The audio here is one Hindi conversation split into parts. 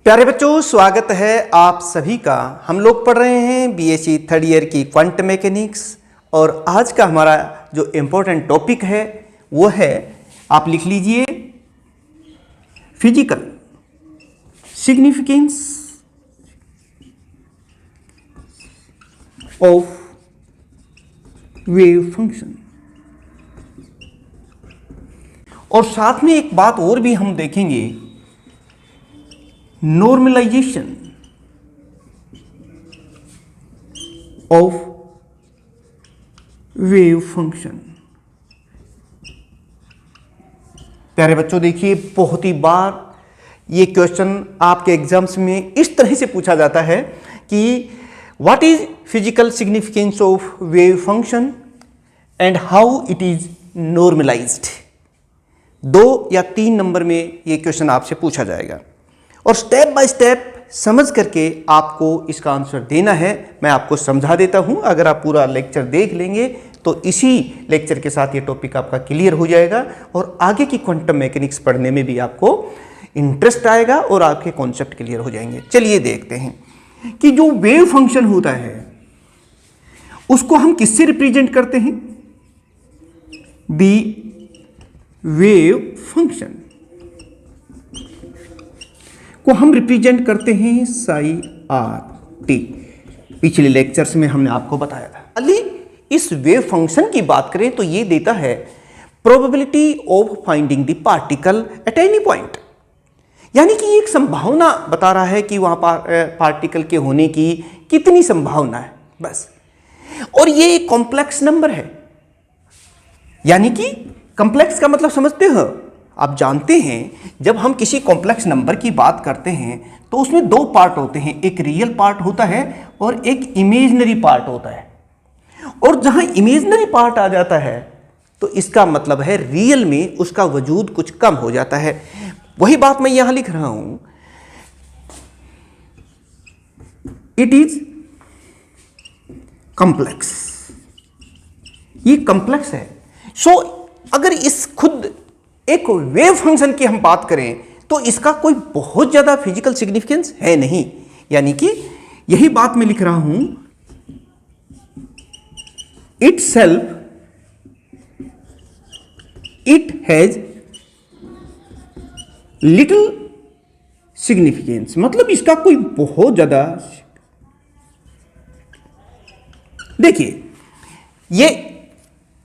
प्यारे बच्चों, स्वागत है आप सभी का। हम लोग पढ़ रहे हैं B.Sc थर्ड ईयर की क्वांटम मैकेनिक्स और आज का हमारा जो इम्पोर्टेंट टॉपिक है वो है, आप लिख लीजिए, physical significance of wave function. और साथ में एक बात और भी हम देखेंगे, नॉर्मलाइजेशन ऑफ वेव फंक्शन। प्यारे बच्चों देखिए, बहुत ही बार ये क्वेश्चन आपके एग्जाम्स में इस तरह से पूछा जाता है कि what is physical significance of wave function and how it is normalized. 2 या 3 नंबर में ये क्वेश्चन आपसे पूछा जाएगा और स्टेप बाय स्टेप समझ करके आपको इसका आंसर देना है। मैं आपको समझा देता हूं, अगर आप पूरा लेक्चर देख लेंगे तो इसी लेक्चर के साथ ये टॉपिक आपका क्लियर हो जाएगा और आगे की क्वांटम मैकेनिक्स पढ़ने में भी आपको इंटरेस्ट आएगा और आपके कॉन्सेप्ट क्लियर हो जाएंगे। चलिए देखते हैं कि जो वेव फंक्शन होता है उसको हम किससे रिप्रेजेंट करते हैं। दी वेव फंक्शन को हम रिप्रेजेंट करते हैं साई आर टी। पिछले लेक्चर्स में हमने आपको बताया था। अली इस वेव फंक्शन की बात करें तो ये देता है probability of finding the particle at any point, यानी कि एक संभावना बता रहा है कि वहां पार्टिकल के होने की कितनी संभावना है बस। और ये एक कॉम्प्लेक्स नंबर है, यानी कि कॉम्प्लेक्स का मतलब समझते हो आप, जानते हैं जब हम किसी कॉम्प्लेक्स नंबर की बात करते हैं तो उसमें 2 पार्ट होते हैं, एक रियल पार्ट होता है और एक इमेजिनरी पार्ट होता है। और जहां इमेजिनरी पार्ट आ जाता है तो इसका मतलब है रियल में उसका वजूद कुछ कम हो जाता है। वही बात मैं यहां लिख रहा हूं, इट इज कॉम्प्लेक्स। ये कॉम्प्लेक्स है। सो अगर इस खुद एक वेव फंक्शन की हम बात करें तो इसका कोई बहुत ज्यादा फिजिकल सिग्निफिकेंस है नहीं, यानी कि यही बात मैं लिख रहा हूं, itself it has little significance, मतलब इसका कोई बहुत ज्यादा। देखिए, ये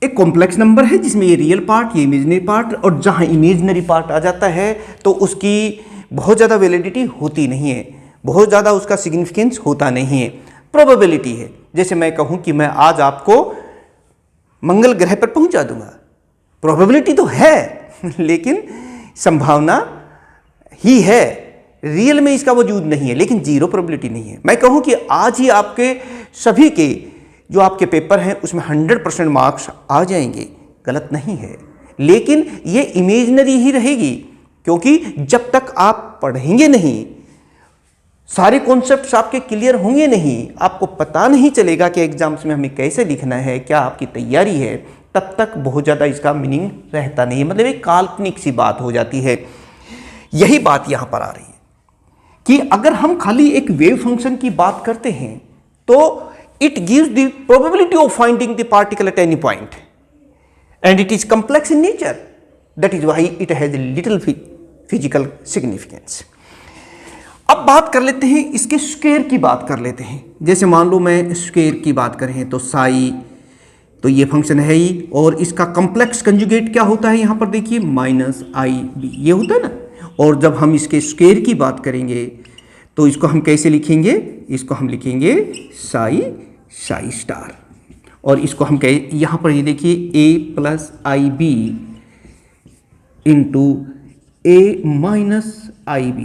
एक कॉम्प्लेक्स नंबर है जिसमें ये रियल पार्ट, ये इमेजिनरी पार्ट, और जहां इमेजिनरी पार्ट आ जाता है तो उसकी बहुत ज़्यादा वैलिडिटी होती नहीं है, बहुत ज़्यादा उसका सिग्निफिकेंस होता नहीं है, प्रोबेबिलिटी है। जैसे मैं कहूं कि मैं आज आपको मंगल ग्रह पर पहुंचा दूंगा, प्रोबेबिलिटी तो है लेकिन संभावना ही है, रियल में इसका वजूद नहीं है, लेकिन 0 प्रोबेबिलिटी नहीं है। मैं कहूं कि आज ही आपके सभी के जो आपके पेपर हैं उसमें 100% मार्क्स आ जाएंगे, गलत नहीं है, लेकिन ये इमेजिनरी ही रहेगी, क्योंकि जब तक आप पढ़ेंगे नहीं, सारे कॉन्सेप्ट्स आपके क्लियर होंगे नहीं, आपको पता नहीं चलेगा कि एग्जाम्स में हमें कैसे लिखना है, क्या आपकी तैयारी है, तब तक बहुत ज़्यादा इसका मीनिंग रहता नहीं है, मतलब एक काल्पनिक सी बात हो जाती है। यही बात यहाँ पर आ रही है कि अगर हम खाली एक वेव फंक्शन की बात करते हैं तो it gives the probability of finding the particle at any point and it is complex in nature, that is why it has a little physical significance. अब बात कर लेते हैं इसके स्क्वायर की बात कर लेते हैं। जैसे मान लो मैं स्क्वायर की बात करें तो साई, तो ये फंक्शन है ही, और इसका कॉम्प्लेक्स कंजुगेट क्या होता है यहाँ पर देखिए, -IB, ये होता है ना। और जब हम इसके स्क्वायर की बात करेंगे तो इसको हम कैसे लिखेंगे, इसको हम लिखेंगे साई स्टार, और इसको हम कहें यहाँ पर ये देखिए A+IB इंटू A-IB,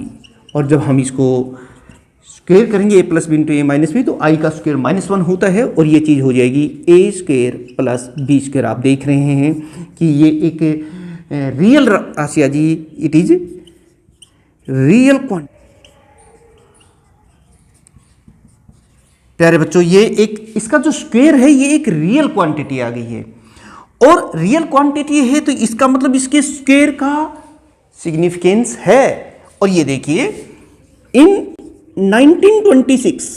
और जब हम इसको स्क्वायर करेंगे A+B इंटू A-B तो I का स्क्वायर -1 होता है और ये चीज़ हो जाएगी A² + B²। आप देख रहे हैं कि ये एक रियल राशि है जी, इट इज रियल क्वांटिटी। प्यारे बच्चों, ये एक इसका जो स्क्वायर है ये एक रियल क्वांटिटी आ गई है, और रियल क्वांटिटी है तो इसका मतलब इसके स्क्वायर का सिग्निफिकेंस है। और ये देखिए इन 1926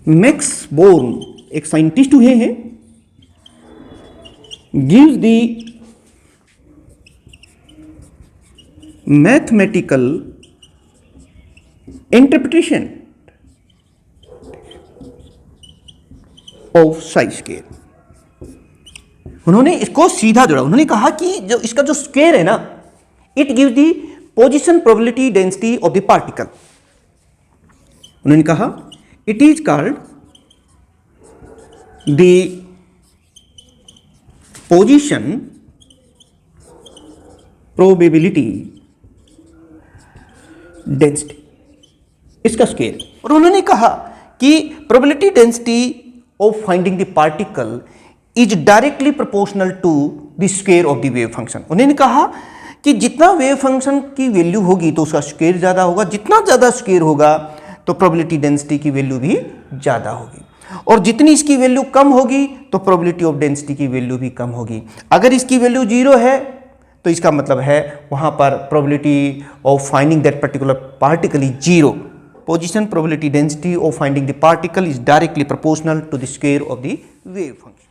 मैक्स बोर्न, एक साइंटिस्ट हुए हैं, gives the mathematical interpretation of size scale. उन्होंने इसको सीधा जोड़ा, उन्होंने कहा कि जो इसका जो स्केल है ना, it gives the position probability density of the particle. उन्होंने कहा it is called the position probability density, इसका स्केल। और उन्होंने कहा कि probability density of finding the particle is directly proportional to the square of the wave function. उन्होंने कहा कि जितना वेव फंक्शन की वैल्यू होगी तो उसका स्क्वायर ज्यादा होगा, जितना ज्यादा स्क्वायर होगा तो प्रोबेबिलिटी डेंसिटी की वैल्यू भी ज्यादा होगी, और जितनी इसकी वैल्यू कम होगी तो प्रोबेबिलिटी ऑफ डेंसिटी की वैल्यू भी कम होगी। अगर इसकी वैल्यू 0 है तो इसका मतलब है वहां पर probability of finding that particular particle is 0। Position probability density of finding the particle is directly proportional to the square of the wave function.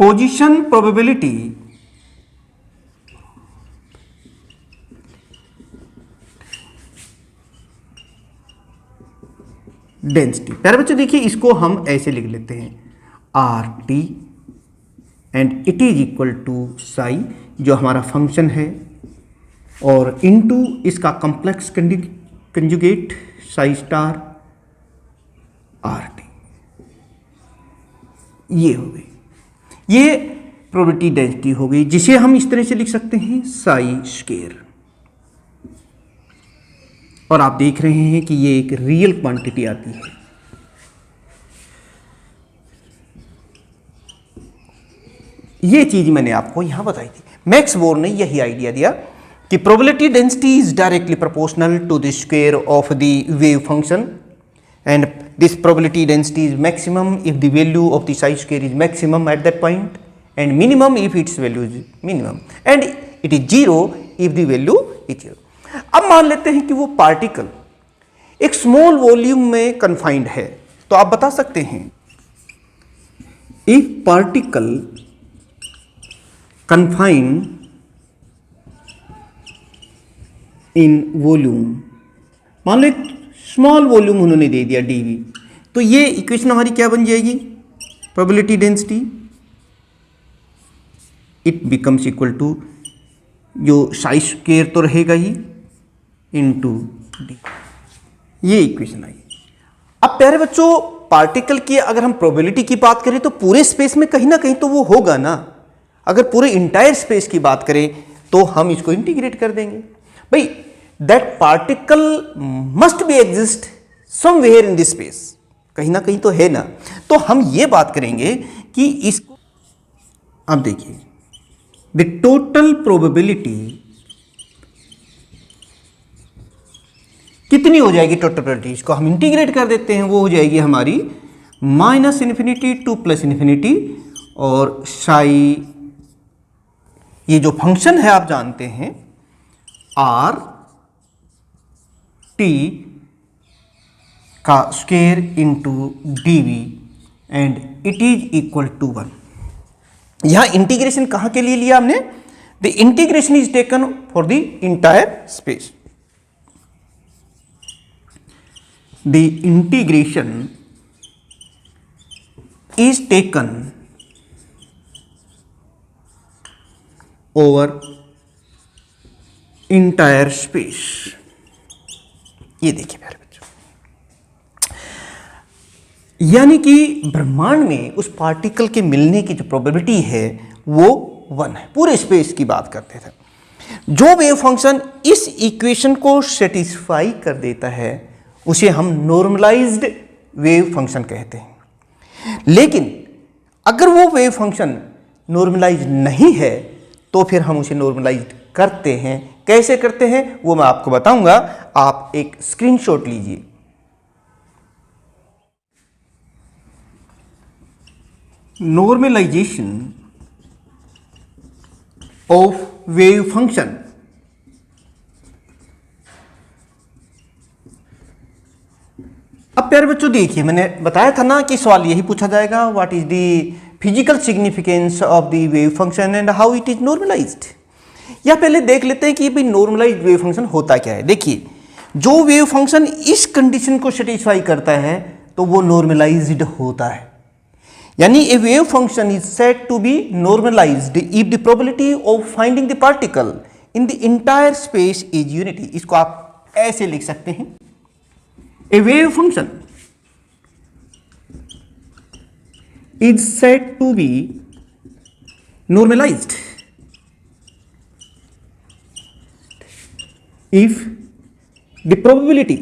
Position probability density, प्यारे बच्चों देखिए इसको हम ऐसे लिख लेते हैं R T and it is equal to psi, जो हमारा फंक्शन है, और इनटू इसका complex conjugate psi star R T. ये हो गई, ये प्रोबेबिलिटी डेंसिटी हो गई, जिसे हम इस तरह से लिख सकते हैं साई स्क्वायर। और आप देख रहे हैं कि ये एक रियल क्वांटिटी आती है। ये चीज मैंने आपको यहां बताई थी। मैक्स बोर्न ने यही आइडिया दिया कि probability density is directly proportional to the square of the wave function, and this probability density is maximum if the value of the psi square is maximum at that point, and minimum if its value is minimum, and it is 0 if the value is 0। अब मान लेते हैं कि वो पार्टिकल एक स्मॉल वॉल्यूम में कन्फाइंड है, तो आप बता सकते हैं if particle confined in volume, मान लो एक स्मॉल वॉल्यूम उन्होंने दे दिया dV, तो ये इक्वेशन हमारी क्या बन जाएगी, probability density it becomes equal to, जो साई स्क्वायर तो रहेगा ही, इनटू डी। ये इक्वेशन आई। अब प्यारे बच्चों पार्टिकल की अगर हम प्रोबेबिलिटी की बात करें तो पूरे स्पेस में कहीं ना कहीं तो वो होगा ना। अगर पूरे इंटायर स्पेस की बात करें तो हम इसको इंटीग्रेट कर देंगे, भाई that particle must be exist somewhere in this space, कहीं ना कहीं तो है ना। तो हम ये बात करेंगे कि इसको, अब देखिए द टोटल प्रोबेबिलिटी कितनी हो जाएगी, टोटल प्रोबेबिलिटी इसको हम इंटीग्रेट कर देते हैं, वो हो जाएगी हमारी -∞ टू +∞, और साई ये जो फंक्शन है आप जानते हैं आर टी का square into dV, and it is equal to 1। यहां इंटीग्रेशन कहां के लिए लिया हमने, the integration is taken for the entire space. The integration is taken over entire space। ये देखिए प्यारे बच्चों, यानी कि ब्रह्मांड में उस पार्टिकल के मिलने की जो प्रोबेबिलिटी है वो 1 है। पूरे स्पेस की बात करते थे। जो वेव फंक्शन इस इक्वेशन को सेटिस्फाई कर देता है उसे हम नॉर्मलाइज्ड वेव फंक्शन कहते हैं। लेकिन अगर वो वेव फंक्शन नॉर्मलाइज नहीं है तो फिर हम उसे नॉर्मलाइज करते हैं। कैसे करते हैं वो मैं आपको बताऊंगा, आप एक स्क्रीनशॉट लीजिए। नॉर्मलाइजेशन ऑफ वेव फंक्शन अब प्यारे बच्चों देखिए, मैंने बताया था ना कि सवाल यही पूछा जाएगा, what is the physical significance of the wave function and how it is normalized. या पहले देख लेते हैं कि भाई नॉर्मलाइज्ड वेव फंक्शन होता क्या है। देखिए, जो वेव फंक्शन इस कंडीशन को सेटिस्फाई करता है तो वो नॉर्मलाइज्ड होता है। यानी a wave function is said to be normalized if the probability of finding the particle in the entire space is unity. इसको आप ऐसे लिख सकते हैं, a wave function is said to be normalized if the probability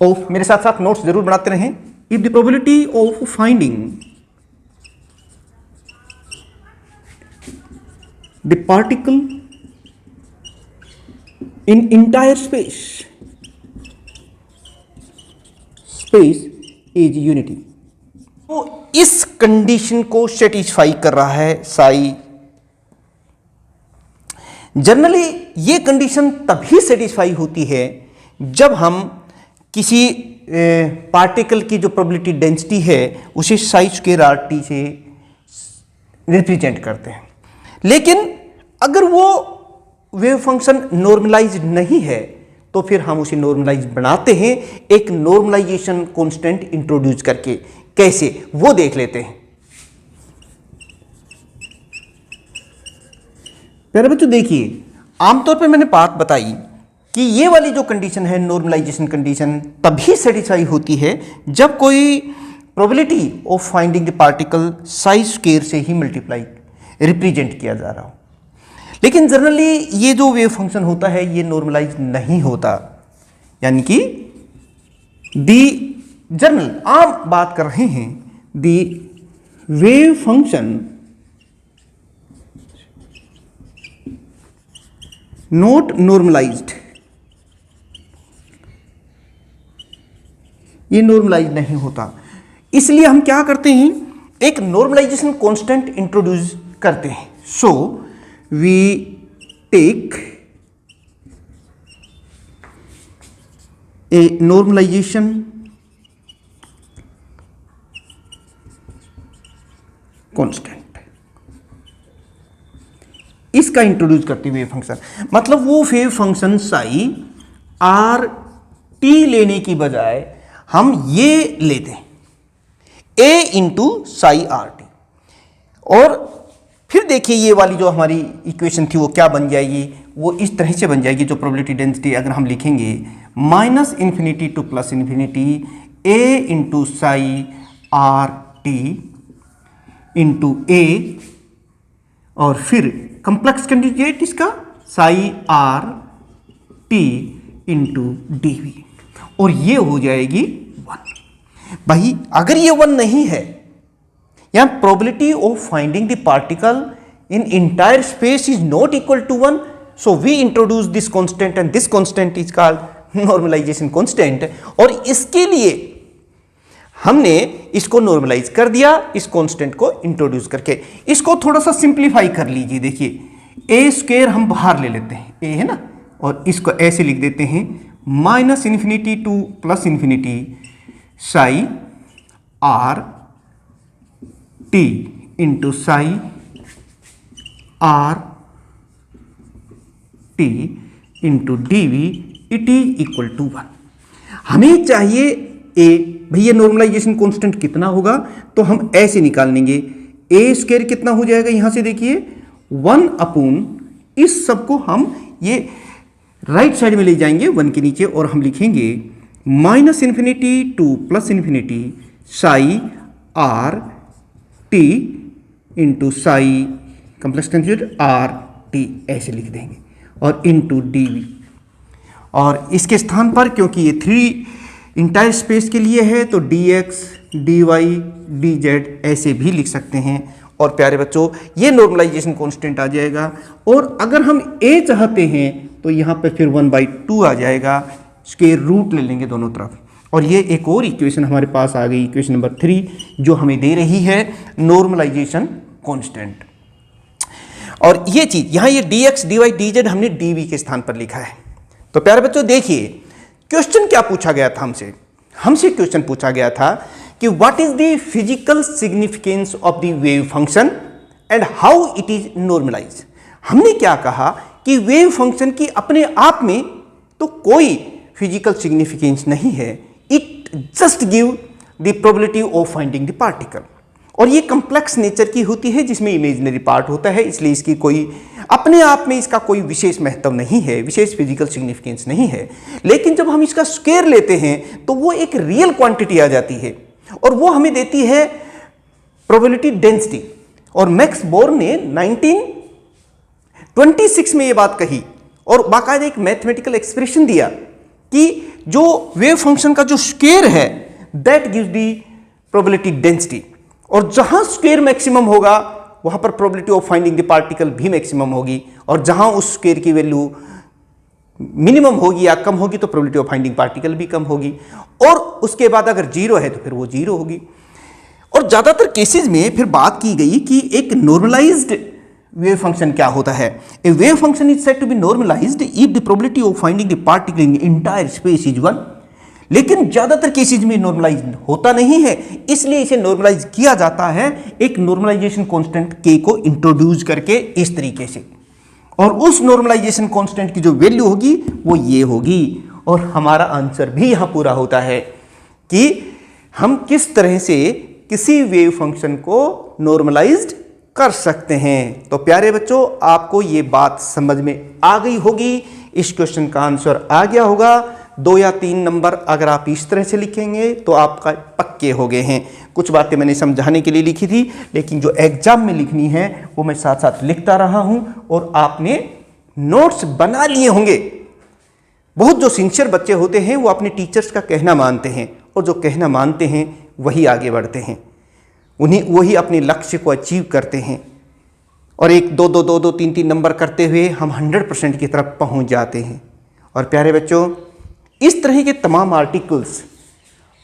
of, मेरे साथ साथ नोट्स जरूर बनाते रहें, if the probability of finding the particle in entire space is unity। तो इस कंडीशन को सेटिस्फाई कर रहा है साई। जनरली ये कंडीशन तभी सेटिस्फाई होती है जब हम किसी पार्टिकल की जो प्रोबेबिलिटी डेंसिटी है उसे साई स्क्वायर आर टी से रिप्रेजेंट करते हैं। लेकिन अगर वो वेव फंक्शन नॉर्मलाइज्ड नहीं है तो फिर हम उसे नॉर्मलाइज बनाते हैं एक नॉर्मलाइजेशन कांस्टेंट इंट्रोड्यूस करके। कैसे, वो देख लेते हैं। प्यारे बच्चों देखिए, आमतौर पे मैंने बात बताई कि ये वाली जो कंडीशन है नॉर्मलाइजेशन कंडीशन तभी सेटिस्फाई होती है जब कोई probability of finding the particle Sai square से ही मल्टीप्लाई रिप्रेजेंट किया जा रहा हो। लेकिन जनरली ये जो वेव फंक्शन होता है ये नॉर्मलाइज नहीं होता। यानी कि दी जनरल, आप बात कर रहे हैं दी वेव फंक्शन नॉट नॉर्मलाइज्ड, ये नॉर्मलाइज नहीं होता। इसलिए हम क्या करते हैं, एक नॉर्मलाइजेशन कांस्टेंट इंट्रोड्यूस करते हैं। So we take a normalization constant, इसका इंट्रोड्यूस करते हुए वेव फंक्शन, मतलब वो wave function psi are T लेने की बजाय हम ये लेते हैं A into psi are T. और फिर देखिए ये वाली जो हमारी इक्वेशन थी वो क्या बन जाएगी, वो इस तरह से बन जाएगी। जो प्रोबेबिलिटी डेंसिटी अगर हम लिखेंगे minus infinity to plus infinity A into psi R T into A, और फिर कंप्लेक्स कंजुगेट इसका psi R T into D v, और ये हो जाएगी 1। भाई अगर ये 1 नहीं है, यहाँ probability of finding the particle in entire space is not equal to 1, so we introduce this constant and this constant is called normalization constant. और इसके लिए हमने इसको नॉर्मलाइज कर दिया इस कांस्टेंट को इंट्रोड्यूस करके। इसको थोड़ा सा सिंप्लीफाई कर लीजिए। देखिए ए स्क्वायर हम बाहर ले लेते हैं, ए है ना, और इसको ऐसे लिख देते हैं minus infinity to plus infinity psi R T into psi R T into D V, it is equal to 1। हमें चाहिए ए। भैया नॉर्मलाइजेशन कांस्टेंट कितना होगा, तो हम ऐसे निकाल लेंगे ए स्क्वायर कितना हो जाएगा, यहां से देखिए 1 अपॉन, इस सब को हम ये राइट साइड में ले जाएंगे 1 के नीचे, और हम लिखेंगे minus infinity to plus infinity psi R T into Sai complex conjugate R T, ऐसे लिख देंगे, और इंटू डी वी। और इसके स्थान पर क्योंकि ये 3 इंटायर स्पेस के लिए है तो D X D Y D Z ऐसे भी लिख सकते हैं। और प्यारे बच्चों ये नॉर्मलाइजेशन कांस्टेंट आ जाएगा। और अगर हम ए चाहते हैं तो यहाँ पे फिर 1/2 आ जाएगा, स्क्वायर रूट ले लेंगे दोनों तरफ। और ये एक और इक्वेशन हमारे पास आ गई, इक्वेशन नंबर 3, जो हमें दे रही है नॉर्मलाइजेशन कांस्टेंट। और ये चीज यहाँ ये D X D Y D Z हमने डी वी के स्थान पर लिखा है। तो प्यारे बच्चों देखिए, क्वेश्चन क्या पूछा गया था हमसे क्वेश्चन पूछा गया था कि what is the physical significance of the wave function and how it is normalize. हमने क्या कहा कि वेव फंक्शन की अपने आप में तो कोई फिजिकल सिग्निफिकेंस नहीं है, it just give the probability of finding the particle. और ये कम्प्लेक्स नेचर की होती है जिसमें इमेजिनरी पार्ट होता है, इसलिए इसकी कोई अपने आप में इसका कोई विशेष महत्व नहीं है, विशेष फिजिकल सिग्निफिकेंस नहीं है। लेकिन जब हम इसका स्क्वायर लेते हैं तो वो एक रियल क्वांटिटी आ जाती है और वो हमें देती है प्रोबेबिलिटी डेंसिटी। और मैक्स बोर ने 1926 में ये बात कही और बाकायदा एक मैथमेटिकल एक्सप्रेशन दिया कि जो वेव फंक्शन का जो स्क्वायर है that gives the probability density, और जहां स्क्वायर मैक्सिमम होगा वहां पर probability of finding the particle भी मैक्सिमम होगी, और जहां उस स्क्वायर की वैल्यू मिनिमम होगी या कम होगी तो प्रोबेबिलिटी ऑफ फाइंडिंग पार्टिकल भी कम होगी, और उसके बाद अगर जीरो है तो फिर वो जीरो होगी। और ज्यादातर केसेस में फिर बात की गई कि एक नॉर्मलाइज्ड वेव फंक्शन क्या होता है। A wave function is said to be normalized if the probability of finding the particle in entire space is 1। लेकिन ज्यादातर केसेज में नॉर्मलाइज होता नहीं है, इसलिए इसे नॉर्मलाइज किया जाता है एक नॉर्मलाइजेशन कांस्टेंट k को इंट्रोड्यूस करके इस तरीके से, और उस नॉर्मलाइजेशन कांस्टेंट की जो वैल्यू होगी वो ये होगी। और हमारा आंसर भी यहां पूरा होता है कि हम किस तरह से किसी वेव फंक्शन को नॉर्मलाइज्ड कर सकते हैं। तो प्यारे बच्चों, आपको ये बात समझ में आ गई होगी, इस क्वेश्चन का आंसर आ गया होगा। 2 या 3 नंबर अगर आप इस तरह से लिखेंगे तो आपका पक्के हो गए हैं। कुछ बातें मैंने समझाने के लिए लिखी थी, लेकिन जो एग्जाम में लिखनी है वो मैं साथ साथ लिखता रहा हूं और आपने नोट्स बना लिए होंगे। बहुत जो सिंसियर बच्चे होते हैं वो अपने टीचर्स का कहना मानते हैं, और जो कहना मानते हैं वही आगे बढ़ते हैं, वही अपने लक्ष्य को अचीव करते हैं, और 1 2 2 2 2 3 3 नंबर करते हुए हम 100% की तरफ पहुंच जाते हैं। और प्यारे बच्चों, इस तरह के तमाम आर्टिकल्स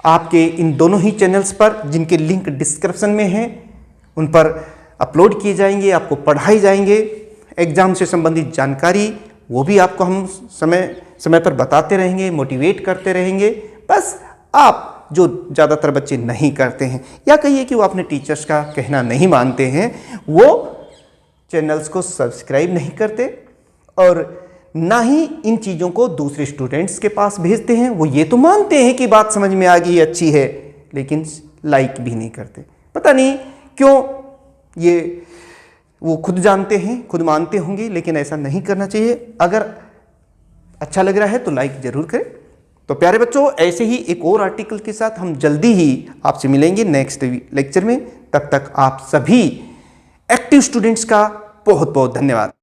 आपके इन दोनों ही चैनल्स पर, जिनके लिंक डिस्क्रिप्शन में हैं, उन पर अपलोड किए जाएंगे, आपको पढ़ाए जाएंगे। एग्जाम से संबंधित जानकारी वो भी आपको हम समय समय पर बताते रहेंगे, मोटिवेट करते रहेंगे। बस आप जो ज़्यादातर बच्चे नहीं करते हैं, या कहिए कि वो अपने टीचर्स का कहना नहीं मानते हैं, वो चैनल्स को सब्सक्राइब नहीं करते और ना ही इन चीज़ों को दूसरे स्टूडेंट्स के पास भेजते हैं। वो ये तो मानते हैं कि बात समझ में आ गई, अच्छी है, लेकिन लाइक भी नहीं करते। पता नहीं क्यों, ये वो खुद जानते हैं, खुद मानते होंगे, लेकिन ऐसा नहीं करना चाहिए। अगर अच्छा लग रहा है तो लाइक जरूर करें। तो प्यारे बच्चों, ऐसे ही एक और आर्टिकल के साथ हम जल्दी ही आपसे मिलेंगे नेक्स्ट लेक्चर में। तब तक आप सभी एक्टिव स्टूडेंट्स का बहुत बहुत धन्यवाद।